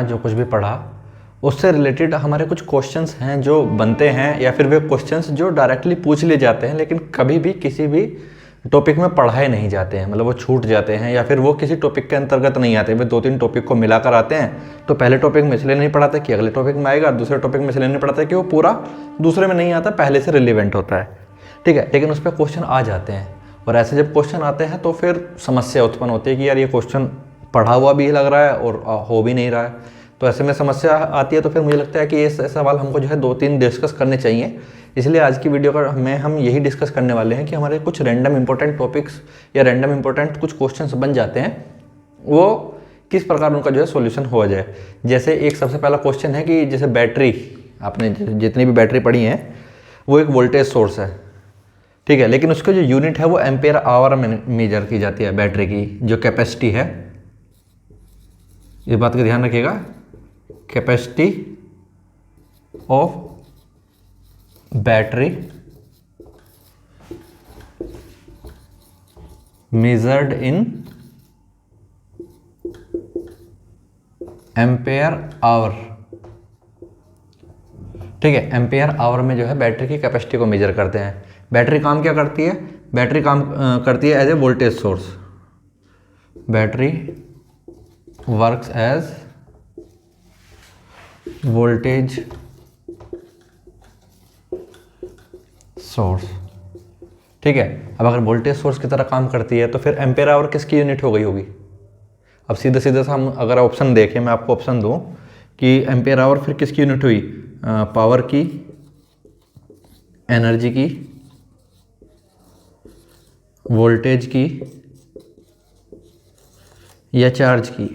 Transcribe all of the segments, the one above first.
जो कुछ भी पढ़ा उससे रिलेटेड हमारे कुछ क्वेश्चंस हैं जो बनते हैं, या फिर वे क्वेश्चंस जो डायरेक्टली पूछ लिए जाते हैं लेकिन कभी भी किसी भी टॉपिक में पढ़ाए नहीं जाते हैं, मतलब वो छूट जाते हैं या फिर वो किसी टॉपिक के अंतर्गत नहीं आते। वे 2-3 टॉपिक को मिलाकर आते हैं। तो पहले टॉपिक में इसलिए नहीं पढ़ाते कि अगले टॉपिक में आएगा, दूसरे टॉपिक में इसलिए नहीं पढ़ाते कि वो पूरा दूसरे में नहीं आता, पहले से रिलेवेंट होता है, ठीक है। लेकिन उस पर क्वेश्चन आ जाते हैं, और ऐसे जब क्वेश्चन आते हैं तो फिर समस्या उत्पन्न होती है कि यार ये क्वेश्चन पढ़ा हुआ भी लग रहा है और हो भी नहीं रहा है। तो ऐसे में समस्या आती है। तो फिर मुझे लगता है कि ये सवाल हमको जो है 2-3 डिस्कस करने चाहिए। इसलिए आज की वीडियो का में हम यही डिस्कस करने वाले हैं कि हमारे कुछ रैंडम इंपॉर्टेंट टॉपिक्स या रैंडम इंपॉर्टेंट कुछ क्वेश्चंस बन जाते हैं, वो किस प्रकार उनका जो है सॉल्यूशन हो जाए। जैसे एक सबसे पहला क्वेश्चन है कि जैसे बैटरी, आपने जितनी भी बैटरी पढ़ी है वो एक वोल्टेज सोर्स है, ठीक है, लेकिन उसका जो यूनिट है वो एम्पेयर आवर में मेजर की जाती है। बैटरी की जो कैपेसिटी है, इस बात का ध्यान रखिएगा, capacity of battery measured in ampere hour, ठीक है। एम्पेयर आवर में जो है बैटरी की कैपेसिटी को मेजर करते हैं। बैटरी काम क्या करती है? बैटरी काम करती है as a voltage source. Battery works as voltage source, ठीक है। अब अगर वोल्टेज सोर्स की तरह काम करती है तो फिर एम्पेयर आवर किसकी यूनिट हो गई होगी? अब सीधे सीधे से हम अगर ऑप्शन देखें, मैं आपको ऑप्शन दूं कि एम्पेयर आवर फिर किसकी यूनिट हुई? पावर की, एनर्जी की, वोल्टेज की या चार्ज की?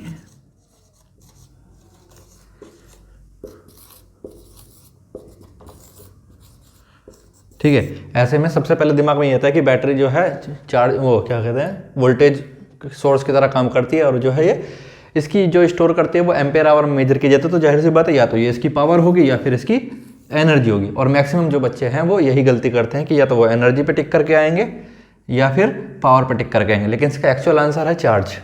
ठीक है। ऐसे में सबसे पहले दिमाग में ये आता है कि बैटरी जो है चार्ज, वो क्या कहते हैं, वोल्टेज सोर्स की तरह काम करती है, और जो है ये इसकी जो स्टोर करती है वो एम्पेयर आवर में मेजर की जाती है। तो जाहिर सी बात है या तो ये इसकी पावर होगी या फिर इसकी एनर्जी होगी। और मैक्सिमम जो बच्चे हैं वो यही गलती करते हैं कि या तो वो एनर्जी पे टिक करके आएंगे या फिर पावर पे टिक करके आएंगे, लेकिन इसका एक्चुअल आंसर है चार्ज।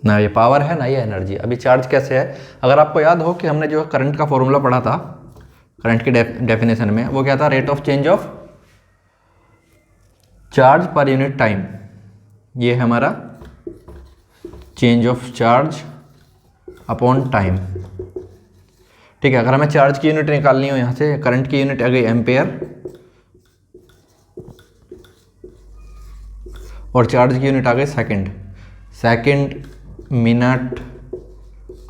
ना ये पावर है ना ये एनर्जी। अभी चार्ज कैसे है? अगर आपको याद हो कि हमने जो करंट का फॉर्मूला पढ़ा था, करंट की डेफिनेशन में, वो क्या था? Rate of change of charge per unit time. ये हमारा change of charge upon time, ठीक है। अगर हमें चार्ज की यूनिट निकालनी हो, यहां से करंट की यूनिट आ गई एम्पेयर, और चार्ज की यूनिट आ गई सेकंड। सेकंड, मिनट,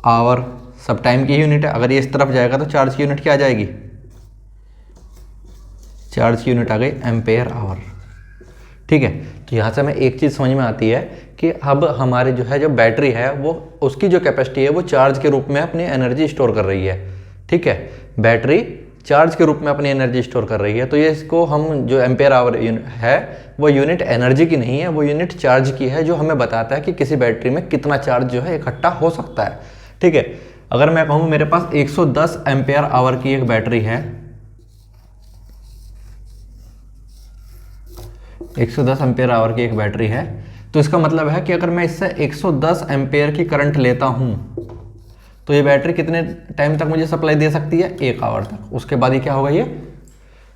आवर, सब टाइम की यूनिट है। अगर ये इस तरफ जाएगा तो चार्ज की यूनिट क्या आ जाएगी? चार्ज की यूनिट आ गई एम्पेयर आवर, ठीक है। तो यहाँ से हमें एक चीज़ समझ में आती है कि अब हमारे जो है जो बैटरी है वो उसकी जो कैपेसिटी है वो चार्ज के रूप में अपनी एनर्जी स्टोर कर रही है, ठीक है। बैटरी चार्ज के रूप में अपनी एनर्जी स्टोर कर रही है। तो ये इसको हम जो एम्पेयर आवर है वो यूनिट एनर्जी की नहीं है, वो यूनिट चार्ज की है, जो हमें बताता है कि किसी बैटरी में कितना चार्ज जो है इकट्ठा हो सकता है, ठीक है। अगर मैं कहूँ मेरे पास 110 एम्पेयर आवर की एक बैटरी है, 110 एम्पेयर आवर की एक बैटरी है, तो इसका मतलब है कि अगर मैं इससे 110 एम्पेयर की करंट लेता हूं तो ये बैटरी कितने टाइम तक मुझे सप्लाई दे सकती है? 1 आवर तक। उसके बाद ये क्या होगा? ये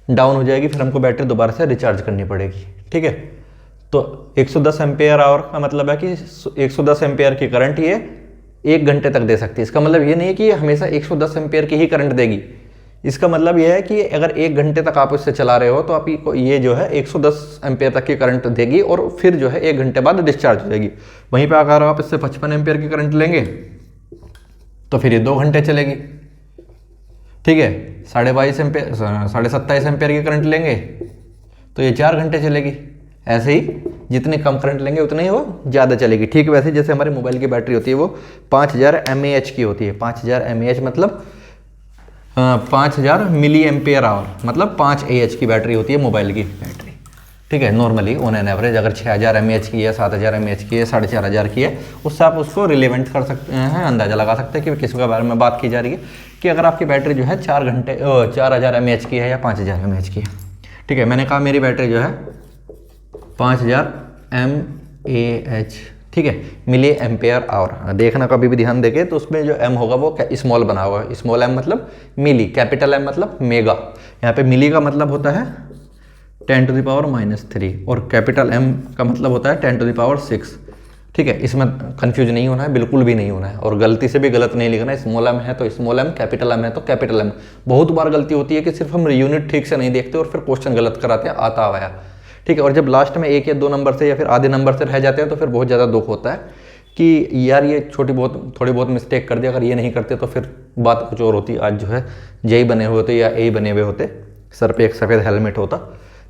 डाउन हो जाएगी, फिर हमको बैटरी दोबारा से रिचार्ज करनी पड़ेगी, ठीक है। तो 110 एम्पेयर आवर का मतलब है कि 110 एम्पेयर की करंट ये 1 घंटे तक दे सकती है। इसका मतलब ये नहीं है कि ये हमेशा 110 एम्पेयर की ही करंट देगी। इसका मतलब यह है कि अगर 1 घंटे तक आप इससे चला रहे हो तो आप ये जो है 110 एम्पेयर तक की करंट देगी, और फिर जो है 1 घंटे बाद डिस्चार्ज हो जाएगी। वहीं पे अगर आप इससे 55 एम्पेयर की करंट लेंगे तो फिर ये 2 घंटे चलेगी, ठीक है। 27.5 एम्पेयर की करंट लेंगे तो ये 4 घंटे चलेगी। ऐसे ही जितनी कम करंट लेंगे उतनी ही वो ज़्यादा चलेगी, ठीक। वैसे जैसे हमारी मोबाइल की बैटरी होती है वो 5000 mAh की होती है। 5000 mAh मतलब 5000 मिली एम्पेयर आवर, मतलब 5 AH की बैटरी होती है मोबाइल की बैटरी, ठीक है। नॉर्मली ऑन एन एवरेज अगर 6000 mAh की है, 7000 mAh की है, 4500 की है, उससे आप उसको रिलेवेंट कर सकते हैं, अंदाज़ा लगा सकते हैं कि किस के बारे में बात की जा रही है। कि अगर आपकी बैटरी जो है 4000 mAh की है या 5000 mAh की है, ठीक है। मैंने कहा मेरी बैटरी जो है 5000 mAh, ठीक है, मिली एम्पेयर आवर। देखना कभी भी ध्यान देके तो उसमें जो एम होगा वो स्मॉल बना हुआ है, स्मॉल एम मतलब मिली, कैपिटल एम मतलब मेगा। यहाँ पे मिली का मतलब होता है 10⁻³ और कैपिटल एम का मतलब होता है 10⁻⁶। ठीक है, इसमें कंफ्यूज नहीं होना है, बिल्कुल भी नहीं होना है, और गलती से भी गलत नहीं लिखना है। स्मॉल एम है तो स्मॉल एम, कैपिटल एम है तो कैपिटल एम। बहुत बार गलती होती है कि सिर्फ हम यूनिट ठीक से नहीं देखते और फिर क्वेश्चन गलत कराते हैं, आता आया। ठीक है, और जब लास्ट में 1 या 2 नंबर से या फिर आधे नंबर से रह जाते हैं तो फिर बहुत ज़्यादा दुख होता है कि यार ये थोड़ी बहुत मिस्टेक कर दिया, अगर ये नहीं करते तो फिर बात कुछ और होती। आज जो है जेई बने हुए होते या ए बने हुए होते, सर पे एक सफ़ेद हेलमेट होता।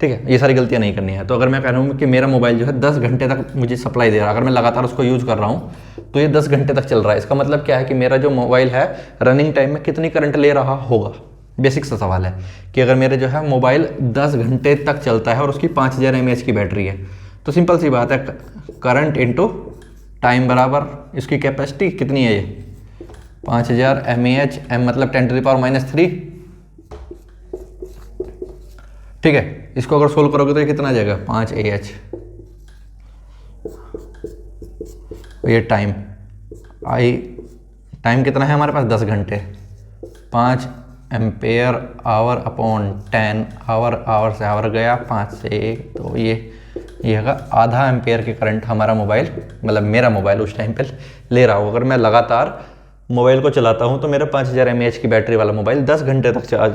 ठीक है, ये सारी गलतियां नहीं करनी है। तो अगर मैं कह रहा हूँ कि मेरा मोबाइल जो है 10 घंटे तक मुझे सप्लाई दे रहा है, अगर मैं लगातार उसको यूज़ कर रहा हूँ तो ये 10 घंटे तक चल रहा है, इसका मतलब क्या है कि मेरा जो मोबाइल है रनिंग टाइम में कितनी करंट ले रहा होगा। बेसिक सा सवाल है कि अगर मेरे जो है मोबाइल 10 घंटे तक चलता है और उसकी 5000 mAh की बैटरी है, तो सिंपल सी बात है, करंट इंटू टाइम बराबर इसकी कैपेसिटी कितनी है, ये 5000 mAh, m मतलब 10⁻³ ठीक है। इसको अगर सोल्व करोगे तो ये कितना आ जाएगा 5Ah। ये टाइम कितना है हमारे पास 10 घंटे, 5 एम्पेयर आवर अपॉन 10 आवर से आवर गया 5 से 1, तो ये होगा आधा एम्पेयर के करंट हमारा मोबाइल, मतलब मेरा मोबाइल उस टाइम पे ले रहा होगा। अगर मैं लगातार मोबाइल को चलाता हूँ तो मेरा 5000 mAh की बैटरी वाला मोबाइल 10 घंटे तक चार्ज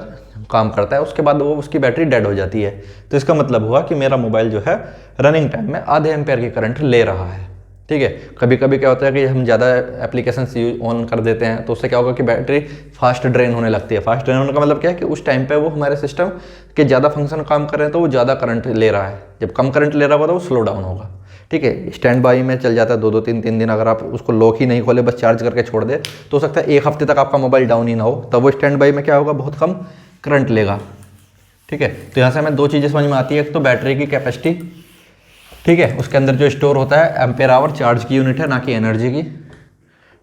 काम करता है, उसके बाद वो उसकी बैटरी डेड हो जाती है। तो इसका मतलब हुआ कि मेरा मोबाइल जो है रनिंग टाइम में आधे एम्पेयर की करंट ले रहा है। ठीक है, कभी कभी क्या होता है कि हम ज़्यादा एप्लीकेशन ऑन कर देते हैं तो उससे क्या होगा कि बैटरी फास्ट ड्रेन होने लगती है। फास्ट ड्रेन होने का मतलब क्या है कि उस टाइम पे वो हमारे सिस्टम के ज़्यादा फंक्शन काम कर रहे हैं तो वो ज़्यादा करंट ले रहा है, जब कम करंट ले रहा होगा तो वो स्लो डाउन होगा। ठीक है, स्टैंड बाई में चल जाता है 2-2 3-3 दिन, अगर आप उसको लॉक ही नहीं खोले बस चार्ज करके छोड़ दे तो हो सकता है 1 हफ्ते तक आपका मोबाइल डाउन ही ना हो, तब वो स्टैंड बाई में क्या होगा, बहुत कम करंट लेगा। ठीक है, तो यहाँ से हमें 2 चीज़ें समझ में आती है, एक तो बैटरी की कैपेसिटी, ठीक है, उसके अंदर जो स्टोर होता है एम्पेयर आवर चार्ज की यूनिट है, ना कि एनर्जी की।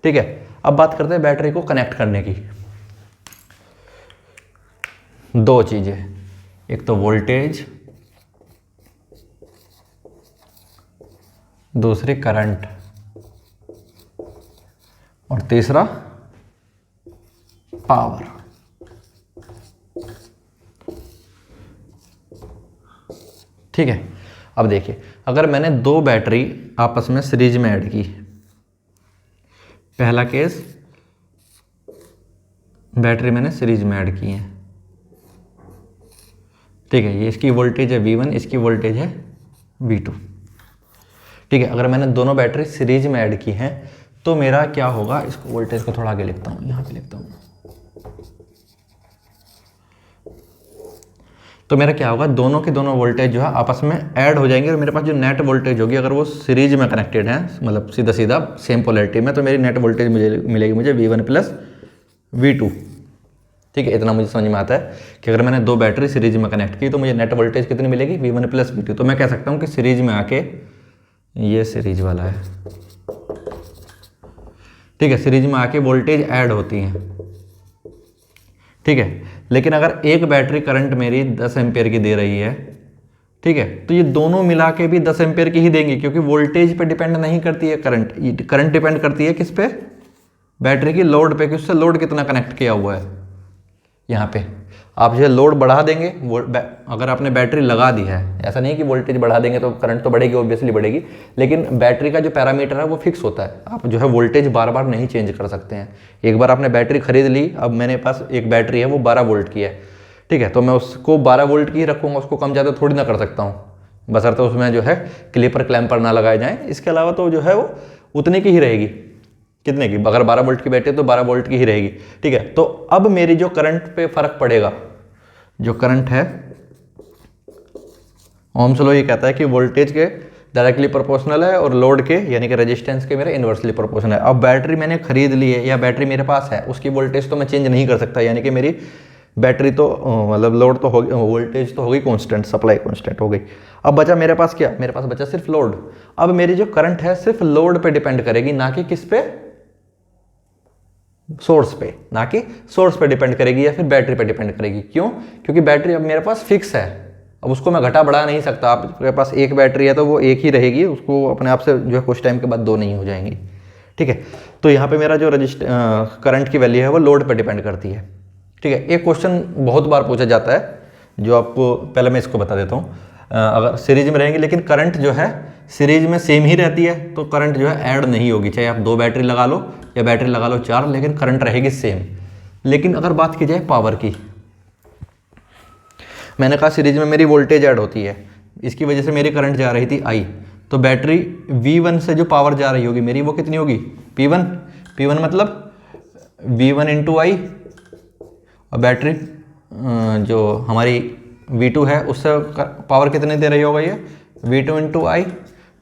ठीक है, अब बात करते हैं बैटरी को कनेक्ट करने की। 2 चीज़ें, एक तो वोल्टेज, दूसरी करंट, और तीसरा पावर। ठीक है, अब देखिए अगर मैंने 2 बैटरी आपस में सीरीज में ऐड की, पहला केस बैटरी मैंने सीरीज में ऐड की है। ठीक है, ये इसकी वोल्टेज है V1, इसकी वोल्टेज है V2। ठीक है, अगर मैंने दोनों बैटरी सीरीज में ऐड की हैं तो मेरा क्या होगा, इसको वोल्टेज को थोड़ा आगे लिखता हूँ, यहाँ पे लिखता हूँ। तो मेरा क्या होगा, दोनों के दोनों वोल्टेज जो है आपस में ऐड हो जाएंगे और मेरे पास जो नेट वोल्टेज होगी, अगर वो सीरीज में कनेक्टेड है, मतलब सीधा सीधा सेम पोलैरिटी में, तो मेरी नेट वोल्टेज मिलेगी मुझे V1 + V2। ठीक है, इतना मुझे समझ में आता है कि अगर मैंने 2 बैटरी सीरीज में कनेक्ट की तो मुझे नेट वोल्टेज कितनी मिलेगी, V1 + V2। तो मैं कह सकता हूँ कि सीरीज में आके, ये सीरीज वाला है, ठीक है, सीरीज में आके वोल्टेज ऐड होती हैं। ठीक है, लेकिन अगर एक बैटरी करंट मेरी 10 एम्पेयर की दे रही है, ठीक है, तो ये दोनों मिला के भी 10 एम्पेयर की ही देंगी, क्योंकि वोल्टेज पे डिपेंड नहीं करती है करंट डिपेंड करती है किस पे, बैटरी की लोड पे, कि उससे लोड कितना कनेक्ट किया हुआ है। यहाँ पे आप जो है लोड बढ़ा देंगे, अगर आपने बैटरी लगा दी है, ऐसा नहीं कि वोल्टेज बढ़ा देंगे तो करंट तो बढ़ेगी, ऑब्वियसली बढ़ेगी, लेकिन बैटरी का जो पैरामीटर है वो फिक्स होता है। आप जो है वोल्टेज बार बार नहीं चेंज कर सकते हैं। एक बार आपने बैटरी खरीद ली, अब मेरे पास एक बैटरी है वो 12 वोल्ट की है, ठीक है, तो मैं उसको 12 वोल्ट की ही रखूँगा, उसको कम ज़्यादा थोड़ी ना कर सकता हूँ, बशर्ते उसमें जो है क्लिपर क्लैम्पर ना लगाए जाएँ। इसके अलावा तो जो है वो उतनी की ही रहेगी, कितने की, अगर 12 वोल्ट की बैटरी है तो 12 वोल्ट की ही रहेगी। ठीक है, तो अब मेरी जो करंट पे फर्क पड़ेगा, जो करंट है, ओम्स लॉ ये कहता है कि वोल्टेज के डायरेक्टली प्रोपोर्शनल है और लोड के यानी कि रेजिस्टेंस के मेरे इन्वर्सली प्रोपोर्शनल है। अब बैटरी मैंने खरीद ली है या बैटरी मेरे पास है, उसकी वोल्टेज तो मैं चेंज नहीं कर सकता, यानी कि मेरी बैटरी तो मतलब लोड तो हो गई, वोल्टेज तो हो गई कांस्टेंट, सप्लाई कांस्टेंट हो गई। अब बचा मेरे पास क्या, मेरे पास बचा सिर्फ लोड। अब मेरी जो करंट है सिर्फ लोड पे डिपेंड करेगी, ना कि किस पे, सोर्स पे, ना कि सोर्स पे डिपेंड करेगी या फिर बैटरी पे डिपेंड करेगी। क्यों, क्योंकि बैटरी अब मेरे पास फिक्स है, अब उसको मैं घटा बढ़ा नहीं सकता, आपके पास एक बैटरी है तो वो एक ही रहेगी, उसको अपने आप से जो है कुछ टाइम के बाद 2 नहीं हो जाएंगी। ठीक है, तो यहाँ पे मेरा जो करंट की वैल्यू है वो लोड पे डिपेंड करती है। ठीक है, एक क्वेश्चन बहुत बार पूछा जाता है जो आपको, पहले मैं इसको बता देता हूँ। अगर सीरीज में रहेंगे लेकिन करंट जो है सीरीज में सेम ही रहती है तो करंट जो है ऐड नहीं होगी, चाहे आप 2 बैटरी लगा लो या बैटरी लगा लो 4, लेकिन करंट रहेगी सेम। लेकिन अगर बात की जाए पावर की, मैंने कहा सीरीज में मेरी वोल्टेज ऐड होती है, इसकी वजह से मेरी करंट जा रही थी I, तो बैटरी V1 से जो पावर जा रही होगी मेरी वो कितनी होगी, P1 मतलब V1 इंटू आई, और बैटरी जो हमारी V2 है उससे पावर कितनी दे रही होगा ये, V2 इंटू आई।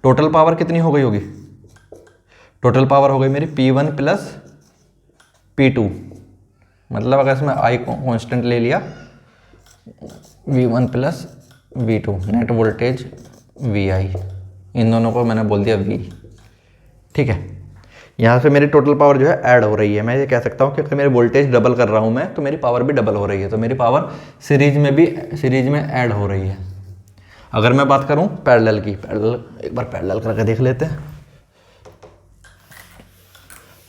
टोटल पावर कितनी हो गई होगी, टोटल पावर हो गई मेरी P1 प्लस P2, मतलब अगर इसमें I को कॉन्स्टेंट ले लिया, V1 plus V2, net voltage VI, इन दोनों को मैंने बोल दिया V। ठीक है, यहाँ से मेरी टोटल पावर जो है ऐड हो रही है। मैं ये कह सकता हूँ कि अगर मेरी वोल्टेज डबल कर रहा हूँ मैं, तो मेरी पावर भी डबल हो रही है, तो मेरी पावर सीरीज में ऐड हो रही है। अगर मैं बात करूँ पैरेलल की, एक बार पैरेलल करके देख लेते हैं।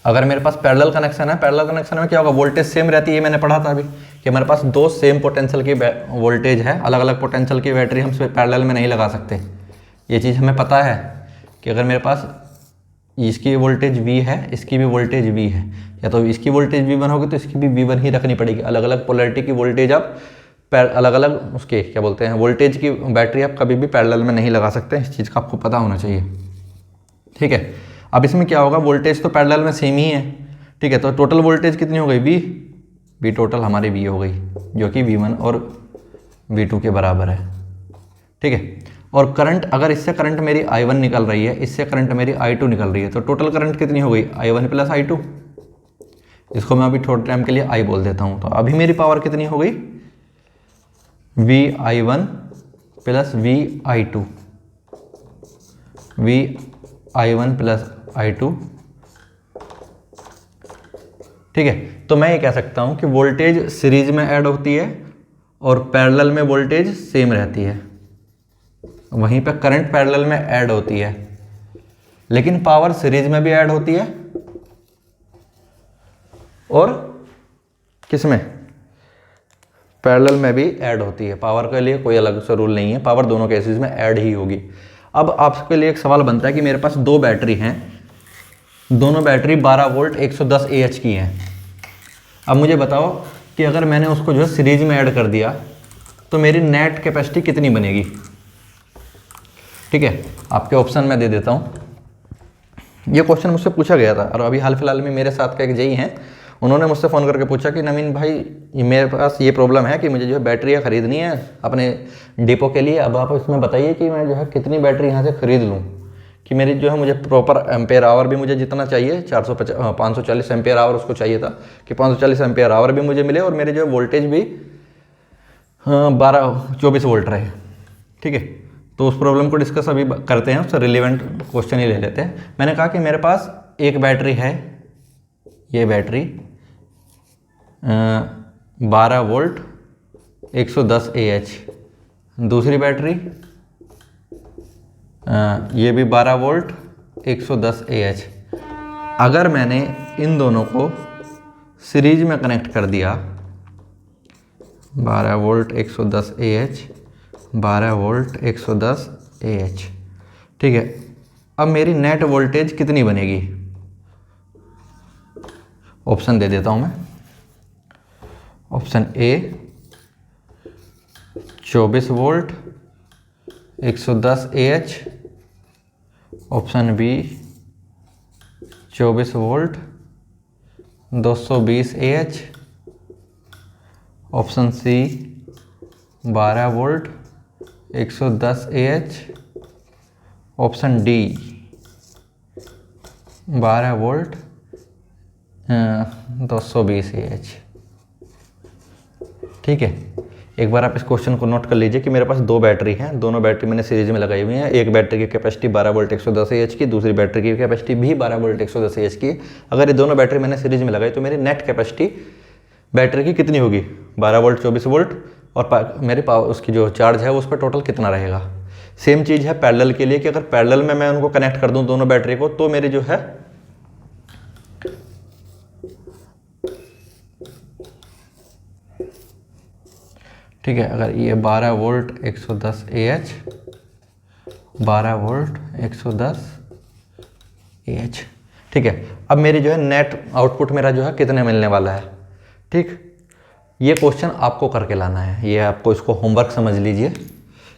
अगर मेरे पास पैरेलल कनेक्शन है, पैरेलल कनेक्शन में क्या होगा, वोल्टेज सेम रहती है। मैंने पढ़ा था अभी कि मेरे पास 2 सेम पोटेंशियल की वोल्टेज है, अलग अलग पोटेंशियल की बैटरी हम पैरेलल में नहीं लगा सकते। ये चीज़ हमें पता है कि अगर मेरे पास इसकी वोल्टेज V है, इसकी भी वोल्टेज V है, या तो इसकी वोल्टेज V1 होगी तो इसकी भी V1 ही रखनी पड़ेगी। अलग अलग पोलैरिटी की वोल्टेज आप अलग अलग उसके क्या बोलते हैं वोल्टेज की बैटरी आप कभी भी पैरेलल में नहीं लगा सकते। इस चीज़ का आपको पता होना चाहिए। ठीक है, अब इसमें क्या होगा, वोल्टेज तो पैरेलल में सेम ही है। ठीक है, तो टोटल वोल्टेज कितनी हो गई, V टोटल हमारी V हो गई, जो कि V1 और V2 के बराबर है। ठीक है, और करंट, अगर इससे करंट मेरी I1 निकल रही है, इससे करंट मेरी I2 निकल रही है, तो टोटल करंट कितनी हो गई, I1 प्लस I2। इसको मैं अभी थोड़े टाइम के लिए I बोल देता हूँ। तो अभी मेरी पावर कितनी हो गई, VI1 plus VI2, VI1 plus I2। ठीक है, तो मैं ये कह सकता हूँ कि वोल्टेज सीरीज में ऐड होती है और पैरेलल में वोल्टेज सेम रहती है, वहीं पे करंट पैरेलल में ऐड होती है, लेकिन पावर सीरीज में भी ऐड होती है और किसमें, पैरेलल में भी ऐड होती है। पावर के लिए कोई अलग सा रूल नहीं है, पावर दोनों केसेस में ऐड ही होगी। अब आपके लिए एक सवाल बनता है कि मेरे पास 2 बैटरी हैं, दोनों बैटरी 12 वोल्ट 110 AH की हैं। अब मुझे बताओ कि अगर मैंने उसको जो है सीरीज में ऐड कर दिया तो मेरी नेट कैपेसिटी कितनी बनेगी। ठीक है, आपके ऑप्शन में दे देता हूँ। ये क्वेश्चन मुझसे पूछा गया था और अभी हाल फिलहाल में मेरे साथ का एक जेई हैं, उन्होंने मुझसे फ़ोन करके पूछा कि नवीन भाई मेरे पास ये प्रॉब्लम है कि मुझे जो है बैटरियाँ ख़रीदनी है अपने डिपो के लिए। अब आप इसमें बताइए कि मैं जो है कितनी बैटरी यहाँ से ख़रीद लूँ कि मेरी जो है मुझे प्रॉपर एम्पेयर आवर भी मुझे जितना चाहिए 540 एम्पेयर आवर उसको चाहिए था कि 540 एम्पेयर आवर भी मुझे मिले और मेरे जो वोल्टेज भी 24 वोल्ट रहे। ठीक है, तो उस प्रॉब्लम को डिस्कस अभी करते हैं, उससे रिलेवेंट क्वेश्चन ही ले लेते हैं। मैंने कहा कि मेरे पास एक बैटरी है, ये बैटरी 12 वोल्ट 110 AH, दूसरी बैटरी ये भी 12 वोल्ट 110 AH। अगर मैंने इन दोनों को सीरीज में कनेक्ट कर दिया, 12 वोल्ट 110 AH, 12 वोल्ट 110 AH। ठीक है, अब मेरी नेट वोल्टेज कितनी बनेगी, ऑप्शन दे देता हूं मैं। Option A 24 volt 110 AH, option B 24 volt 220 AH, option C 12 volt 110 AH, option D 12 volt 220 AH। ठीक है, एक बार आप इस क्वेश्चन को नोट कर लीजिए कि मेरे पास 2 बैटरी हैं, दोनों बैटरी मैंने सीरीज में लगाई हुई हैं। एक बैटरी की कैपेसिटी 12 वोल्ट 110 AH की, दूसरी बैटरी की कैपेसिटी भी 12 वोल्ट 110 AH की। अगर ये दोनों बैटरी मैंने सीरीज में लगाई तो मेरी नेट कैपेसिटी बैटरी की कितनी होगी, 12 वोल्ट 24 वोल्ट और मेरे पावर उसकी जो चार्ज है उस पर टोटल कितना रहेगा। सेम चीज़ है पैरेलल के लिए कि अगर पैरेलल में मैं उनको कनेक्ट कर दूं दोनों बैटरी को, तो मेरी जो है ठीक है, अगर ये 12 वोल्ट 110 AH, 12 वोल्ट 110 AH, ठीक है। अब मेरी जो है नेट आउटपुट मेरा जो है कितने मिलने वाला है, ठीक। ये क्वेश्चन आपको करके लाना है, ये आपको इसको होमवर्क समझ लीजिए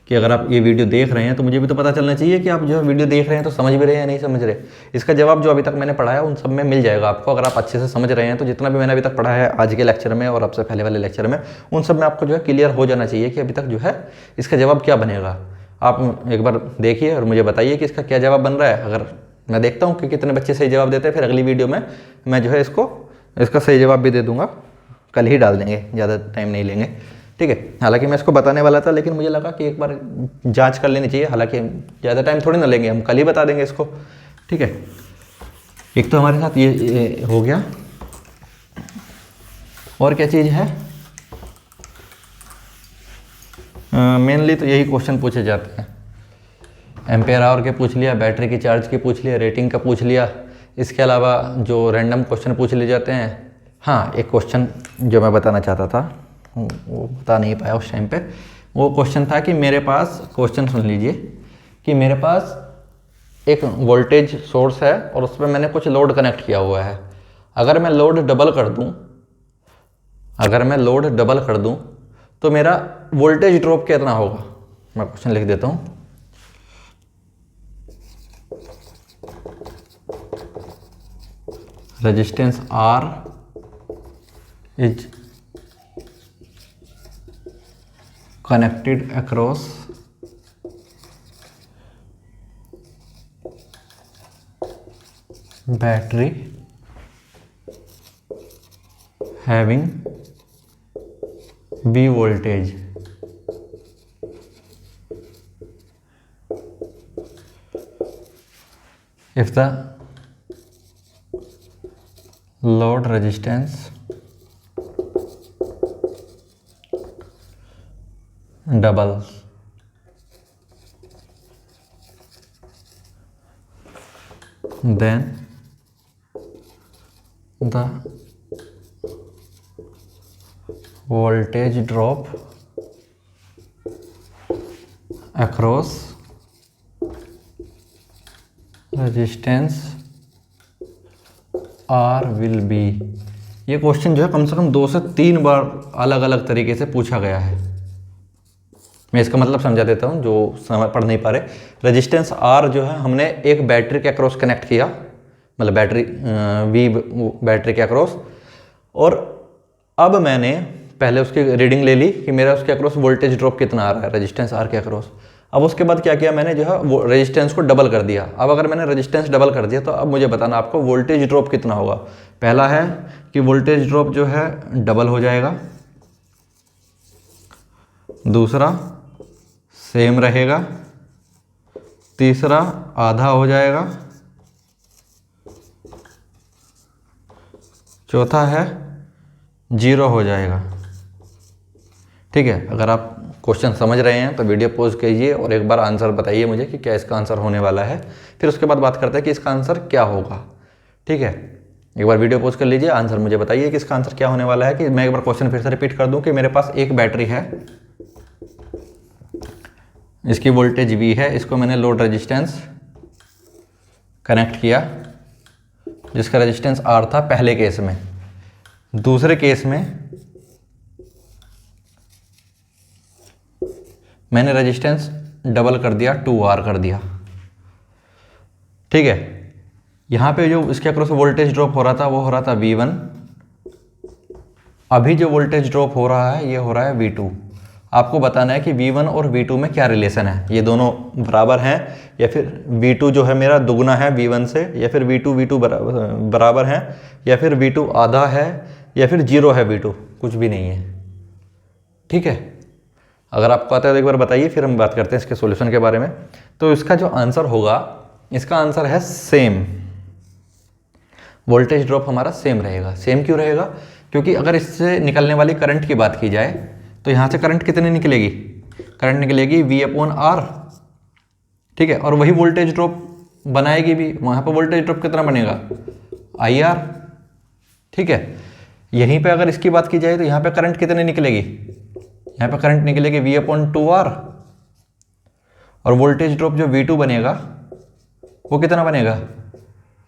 कि अगर आप ये वीडियो देख रहे हैं तो मुझे भी तो पता चलना चाहिए कि आप जो वीडियो देख रहे हैं तो समझ भी रहे हैं या नहीं समझ रहे। इसका जवाब जो अभी तक मैंने पढ़ाया उन सब में मिल जाएगा आपको, अगर आप अच्छे से समझ रहे हैं तो जितना भी मैंने अभी तक पढ़ा है आज के लेक्चर में और आपसे पहले वाले लेक्चर में, उन सब में आपको जो है क्लियर हो जाना चाहिए कि अभी तक जो है इसका जवाब क्या बनेगा। आप एक बार देखिए और मुझे बताइए कि इसका क्या जवाब बन रहा है। अगर मैं देखता हूँ कि कितने बच्चे सही जवाब देते हैं, फिर अगली वीडियो में मैं जो है इसका सही जवाब भी दे दूँगा, कल ही डाल देंगे, ज़्यादा टाइम नहीं लेंगे, ठीक है। हालांकि मैं इसको बताने वाला था लेकिन मुझे लगा कि एक बार जांच कर लेनी चाहिए, हालांकि ज़्यादा टाइम थोड़ी ना लेंगे, हम कल ही बता देंगे इसको, ठीक है। एक तो हमारे साथ ये हो गया, और क्या चीज़ है, मेनली तो यही क्वेश्चन पूछे जाते हैं। एम्पेयर आवर के पूछ लिया, बैटरी की चार्ज की पूछ लिया, रेटिंग का पूछ लिया, इसके अलावा जो रैंडम क्वेश्चन पूछ लिए जाते हैं। हाँ, एक क्वेश्चन जो मैं बताना चाहता था वो बता नहीं पाया उस टाइम पे, वो क्वेश्चन था कि मेरे पास, क्वेश्चन सुन लीजिए, कि मेरे पास एक वोल्टेज सोर्स है और उस पर मैंने कुछ लोड कनेक्ट किया हुआ है। अगर मैं लोड डबल कर दूं तो मेरा वोल्टेज ड्रॉप कितना होगा। मैं क्वेश्चन लिख देता हूँ, resistance R is connected across battery having V voltage. If the load resistance doubles, then the voltage drop across resistance R will be। ये क्वेश्चन जो है कम से कम 2 से 3 बार अलग अलग तरीके से पूछा गया है। मैं इसका मतलब समझा देता हूँ जो पढ़ नहीं पा रहे। रेजिस्टेंस R जो है हमने एक बैटरी के अक्रॉस कनेक्ट किया, मतलब बैटरी बैटरी के अक्रॉस, और अब मैंने पहले उसकी रीडिंग ले ली कि मेरा उसके अक्रॉस वोल्टेज ड्रॉप कितना आ रहा है रेजिस्टेंस R के अक्रॉस। अब उसके बाद क्या किया मैंने, जो है वो रेजिस्टेंस को डबल कर दिया। अब अगर मैंने रेजिस्टेंस डबल कर दिया तो अब मुझे बताना आपको वोल्टेज ड्रॉप कितना होगा। पहला है कि वोल्टेज ड्रॉप जो है डबल हो जाएगा, दूसरा सेम रहेगा, तीसरा आधा हो जाएगा, चौथा है 0 हो जाएगा, ठीक है। अगर आप क्वेश्चन समझ रहे हैं तो वीडियो पॉज कीजिए और एक बार आंसर बताइए मुझे कि क्या इसका आंसर होने वाला है, फिर उसके बाद बात करते हैं कि इसका आंसर क्या होगा, ठीक है। एक बार वीडियो पॉज कर लीजिए, आंसर मुझे बताइए कि इसका आंसर क्या होने वाला है। कि मैं एक बार क्वेश्चन फिर से रिपीट कर दूं कि मेरे पास एक बैटरी है, इसकी वोल्टेज V है, इसको मैंने लोड रेजिस्टेंस कनेक्ट किया जिसका रेजिस्टेंस R था पहले केस में। दूसरे केस में मैंने रेजिस्टेंस डबल कर दिया, 2R कर दिया, ठीक है। यहाँ पे जो इसके अक्रॉस वोल्टेज ड्रॉप हो रहा था वो हो रहा था V1। अभी जो वोल्टेज ड्रॉप हो रहा है ये हो रहा है V2। आपको बताना है कि V1 और V2 में क्या रिलेशन है, ये दोनों बराबर हैं या फिर V2 जो है मेरा दुगना है V1 से, या फिर V2 बराबर है, या फिर V2 आधा है, या फिर 0 है V2, कुछ भी नहीं है, ठीक है। अगर आपको आता है तो एक बार बताइए, फिर हम बात करते हैं इसके सॉल्यूशन के बारे में। तो इसका जो आंसर होगा, इसका आंसर है सेम। वोल्टेज ड्रॉप हमारा सेम रहेगा। सेम क्यों रहेगा? क्योंकि अगर इससे निकलने वाली करंट की बात की जाए तो यहाँ से करंट कितनी निकलेगी, करंट निकलेगी V/R, ठीक है। और वही वोल्टेज ड्रॉप बनाएगी भी, वहाँ पर वोल्टेज ड्रॉप कितना बनेगा, IR, ठीक है। यहीं पे अगर इसकी बात की जाए तो यहाँ पे करंट कितनी निकलेगी, यहाँ पे करंट निकलेगी V/2R, और वोल्टेज ड्रॉप जो V2 बनेगा वो कितना बनेगा,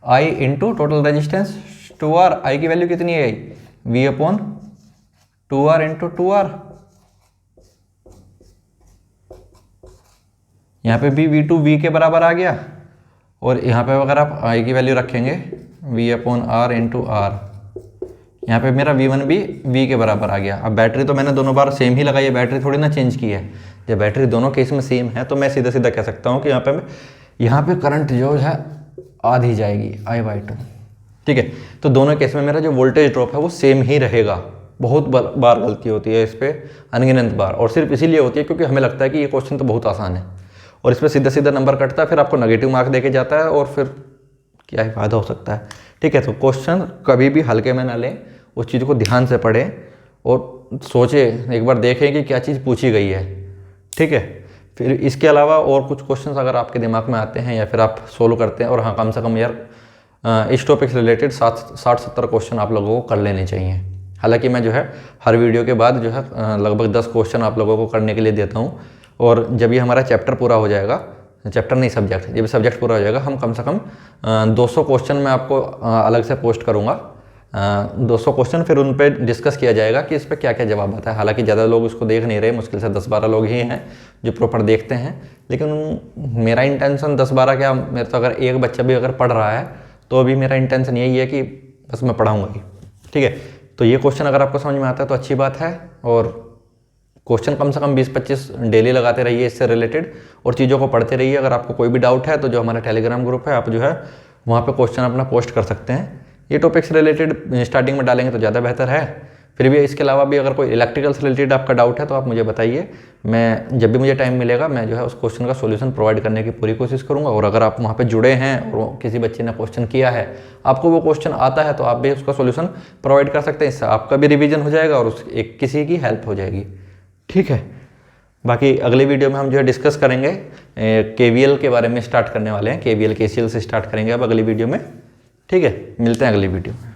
I into total resistance 2R। I की वैल्यू कितनी है, V/2R इंटू 2R। यहाँ पे भी V2 V के बराबर आ गया, और यहाँ पे अगर आप I की वैल्यू रखेंगे V/R इंटू R, यहाँ पे मेरा V1 भी V के बराबर आ गया। अब बैटरी तो मैंने दोनों बार सेम ही लगाई है, बैटरी थोड़ी ना चेंज की है। जब बैटरी दोनों केस में सेम है तो मैं सीधा सीधा कह सकता हूँ कि यहाँ पे करंट जो है आधी जाएगी, I/2, ठीक है। तो दोनों केस में मेरा जो वोल्टेज ड्रॉप है वो सेम ही रहेगा। बहुत बार गलती होती है इस पर, अनगिनत बार, और सिर्फ इसीलिए होती है क्योंकि हमें लगता है कि ये क्वेश्चन तो बहुत आसान है और इस पर सीधा सीधा नंबर कटता है, फिर आपको नेगेटिव मार्क देके जाता है, और फिर क्या ही फायदा हो सकता है, ठीक है। तो क्वेश्चन कभी भी हल्के में ना लें, उस चीज़ को ध्यान से पढ़ें और सोचें, एक बार देखें कि क्या चीज़ पूछी गई है, ठीक है। फिर इसके अलावा और कुछ क्वेश्चंस अगर आपके दिमाग में आते हैं या फिर आप सोल्व करते हैं, और हाँ कम से कम यार इस टॉपिक से रिलेटेड 60-70 क्वेश्चन आप लोगों को कर लेने चाहिए। हालांकि मैं जो है हर वीडियो के बाद जो है लगभग 10 क्वेश्चन आप लोगों को करने के लिए देता हूँ, और जब ये हमारा चैप्टर पूरा हो जाएगा, चैप्टर नहीं सब्जेक्ट, जब सब्जेक्ट पूरा हो जाएगा हम कम से कम 200 क्वेश्चन मैं आपको अलग से पोस्ट करूँगा, 200 क्वेश्चन, फिर उन पे डिस्कस किया जाएगा कि इस पर क्या क्या जवाब आता है। हालांकि ज़्यादा लोग इसको देख नहीं रहे, मुश्किल से 10-12 लोग ही हैं जो प्रॉपर देखते हैं, लेकिन मेरा इंटेंशन 10-12 क्या, मेरे तो अगर एक बच्चा भी अगर पढ़ रहा है तो अभी मेरा इंटेंशन यही है कि बस मैं पढ़ाऊँगा ही, ठीक है। तो ये क्वेश्चन अगर आपको समझ में आता है तो अच्छी बात है, और क्वेश्चन कम से कम 20-25 डेली लगाते रहिए इससे रिलेटेड, और चीज़ों को पढ़ते रहिए। अगर आपको कोई भी डाउट है तो जो हमारा टेलीग्राम ग्रुप है, आप जो है वहाँ पे क्वेश्चन अपना पोस्ट कर सकते हैं। ये टॉपिक से रिलेटेड स्टार्टिंग में डालेंगे तो ज़्यादा बेहतर है। फिर भी इसके अलावा भी अगर कोई इलेक्ट्रिकल से रिलेटेड आपका डाउट है तो आप मुझे बताइए, मैं जब भी मुझे टाइम मिलेगा मैं जो है उस क्वेश्चन का सोल्यूशन प्रोवाइड करने की पूरी कोशिश करूँगा। और अगर आप वहाँ पे जुड़े हैं और किसी बच्चे ने क्वेश्चन किया है, आपको वो क्वेश्चन आता है, तो आप भी उसका सोल्यूशन प्रोवाइड कर सकते हैं। इससे आपका भी रिविजन हो जाएगा और उस एक किसी की हेल्प हो जाएगी, ठीक है। बाकी अगले वीडियो में हम जो है डिस्कस करेंगे KVL के बारे में, स्टार्ट करने वाले हैं KVL KCL से स्टार्ट करेंगे अब अगली वीडियो में, ठीक है। मिलते हैं अगली वीडियो में।